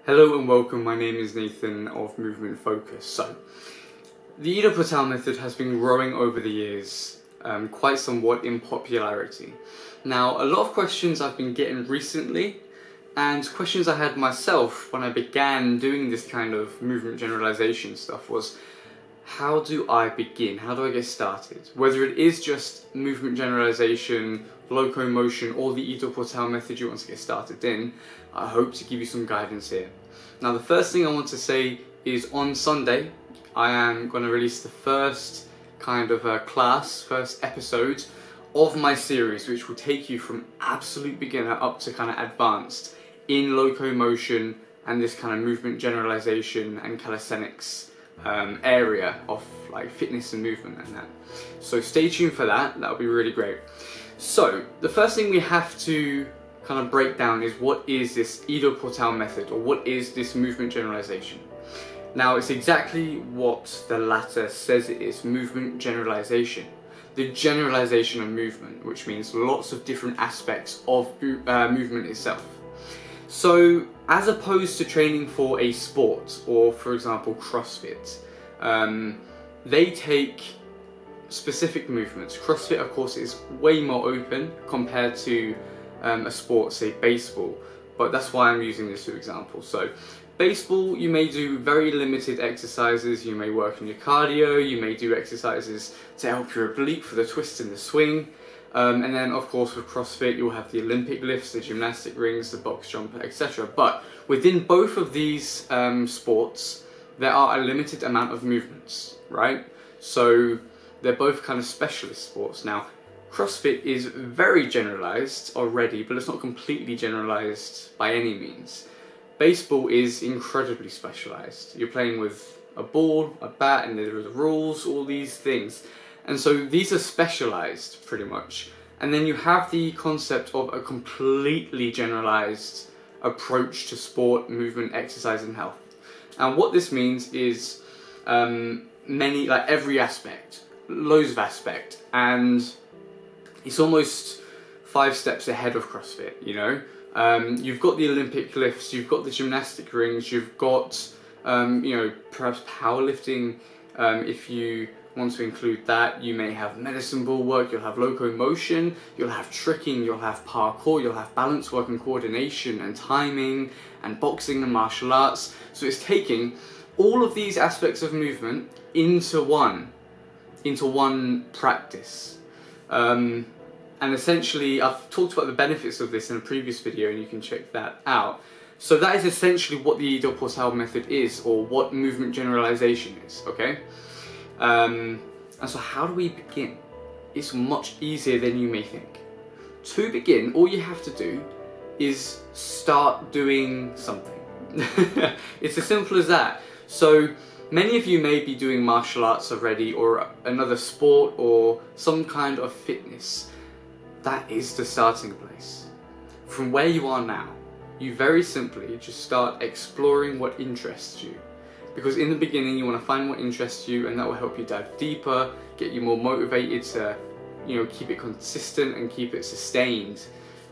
Hello and welcome, my name is Nathan of Movement Focus. So, the Ido Portal method has been growing over the years, quite somewhat in popularity. Now, a lot of questions I've been getting recently, and questions I had myself when I began doing this kind of movement generalization stuff was, how do I begin? How do I get started? Whether it is just movement generalization, locomotion, or the Ido Portal method you want to get started in, I hope to give you some guidance here. Now, the first thing I want to say is on Sunday, I am going to release the first kind of first episode of my series, which will take you from absolute beginner up to kind of advanced in locomotion and this kind of movement generalization and calisthenics area of like fitness and movement and that. So stay tuned for that, that'll be really great. So the first thing we have to kind of break down is, what is this Ido Portal method, or what is this movement generalization? Now, it's exactly what the latter says it is: movement generalization. The generalization of movement, which means lots of different aspects of movement itself. So, as opposed to training for a sport, or for example CrossFit, they take specific movements. CrossFit, of course, is way more open compared to a sport, say baseball, but that's why I'm using this for example. So baseball, you may do very limited exercises, you may work on your cardio, you may do exercises to help your oblique for the twist and the swing, and then of course with CrossFit you'll have the Olympic lifts, the gymnastic rings, the box jump, etc. But within both of these sports there are a limited amount of movements, right? So they're both kind of specialist sports. Now, CrossFit is very generalized already, but it's not completely generalized by any means. Baseball is incredibly specialized. You're playing with a ball, a bat, and there are the rules, all these things. And so these are specialized pretty much. And then you have the concept of a completely generalized approach to sport, movement, exercise, and health. And what this means is every aspect, loads of aspect, and it's almost 5 steps ahead of CrossFit, you know. You've got the Olympic lifts, you've got the gymnastic rings, you've got, perhaps powerlifting, if you want to include that. You may have medicine ball work, you'll have locomotion, you'll have tricking, you'll have parkour, you'll have balance work and coordination and timing and boxing and martial arts. So it's taking all of these aspects of movement into one practice. And essentially, I've talked about the benefits of this in a previous video, and you can check that out. So that is essentially what the Ido Portal method is, or what movement generalization is, okay? And so how do we begin? It's much easier than you may think. To begin, all you have to do is start doing something. It's as simple as that. So many of you may be doing martial arts already, or another sport, or some kind of fitness. That is the starting place. From where you are now, you very simply just start exploring what interests you. Because in the beginning you want to find what interests you, and that will help you dive deeper, get you more motivated to, keep it consistent and keep it sustained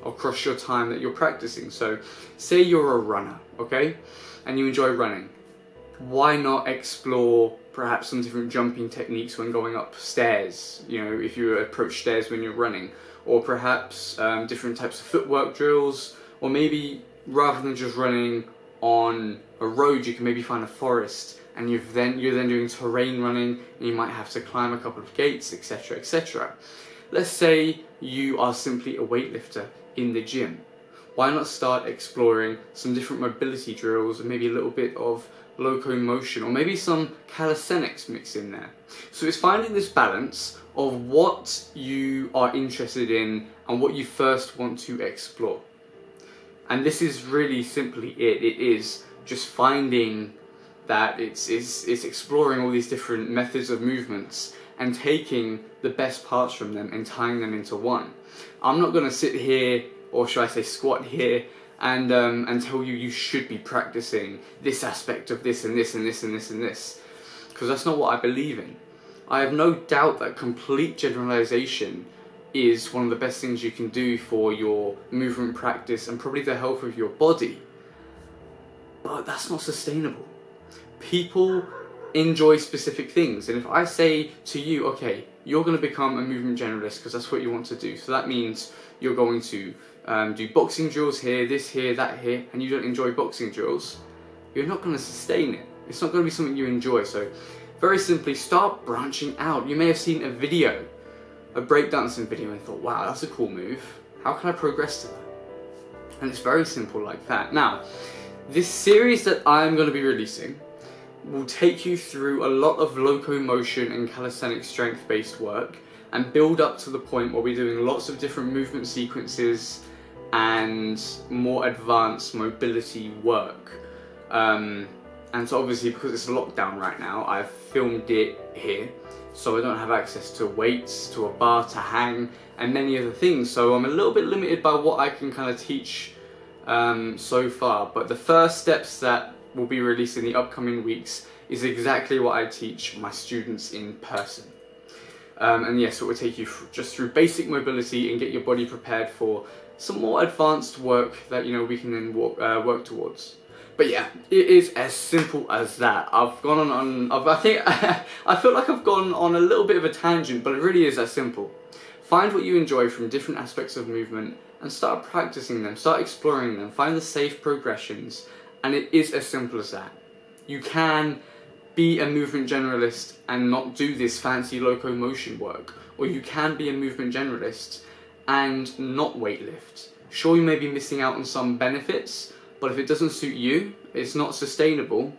across your time that you're practicing. So say you're a runner, okay? And you enjoy running. Why not explore perhaps some different jumping techniques when going up stairs, if you approach stairs when you're running, or perhaps different types of footwork drills, or maybe rather than just running on a road, you can maybe find a forest, and you're then doing terrain running, and you might have to climb a couple of gates, etc., etc. Let's say you are simply a weightlifter in the gym. Why not start exploring some different mobility drills, and maybe a little bit of locomotion, or maybe some calisthenics mixed in there? So it's finding this balance of what you are interested in and what you first want to explore. And this is really simply it. It is just finding that it's exploring all these different methods of movements and taking the best parts from them and tying them into one. I'm not going to sit here, or should I say squat here, and tell you should be practicing this aspect of this and this and this and this and this, because that's not what I believe in. I have no doubt that complete generalization is one of the best things you can do for your movement practice and probably the health of your body. but that's not sustainable. People enjoy specific things, and if I say to you, okay, you're going to become a movement generalist because that's what you want to do, so that means you're going to do boxing drills here, this here, that here, and you don't enjoy boxing drills, you're not going to sustain it. It's not going to be something you enjoy. So very simply, start branching out. You may have seen a video, a breakdancing video, and thought, wow, that's a cool move. How can I progress to that? And it's very simple like that. Now, this series that I'm going to be releasing will take you through a lot of locomotion and calisthenic strength based work and build up to the point where we're doing lots of different movement sequences and more advanced mobility work. And so obviously, because it's a lockdown right now, I've filmed it here, so I don't have access to weights, to a bar to hang, and many other things. So I'm a little bit limited by what I can kind of teach so far. But the first steps that will be released in the upcoming weeks is exactly what I teach my students in person. And yes, it will take you just through basic mobility and get your body prepared for some more advanced work that we can then work towards. But yeah, it is as simple as that. I've gone on I think I feel like I've gone on a little bit of a tangent, but it really is that simple. Find what you enjoy from different aspects of movement and start practicing them, start exploring them, find the safe progressions, and it is as simple as that. You can be a movement generalist and not do this fancy locomotion work, or you can be a movement generalist and not weightlift. Sure, you may be missing out on some benefits, but if it doesn't suit you, it's not sustainable,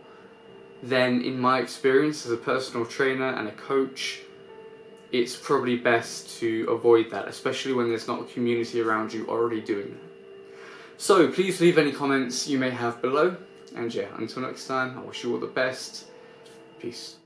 then in my experience as a personal trainer and a coach, it's probably best to avoid that, especially when there's not a community around you already doing that. So please leave any comments you may have below, and yeah, until next time, I wish you all the best. Peace.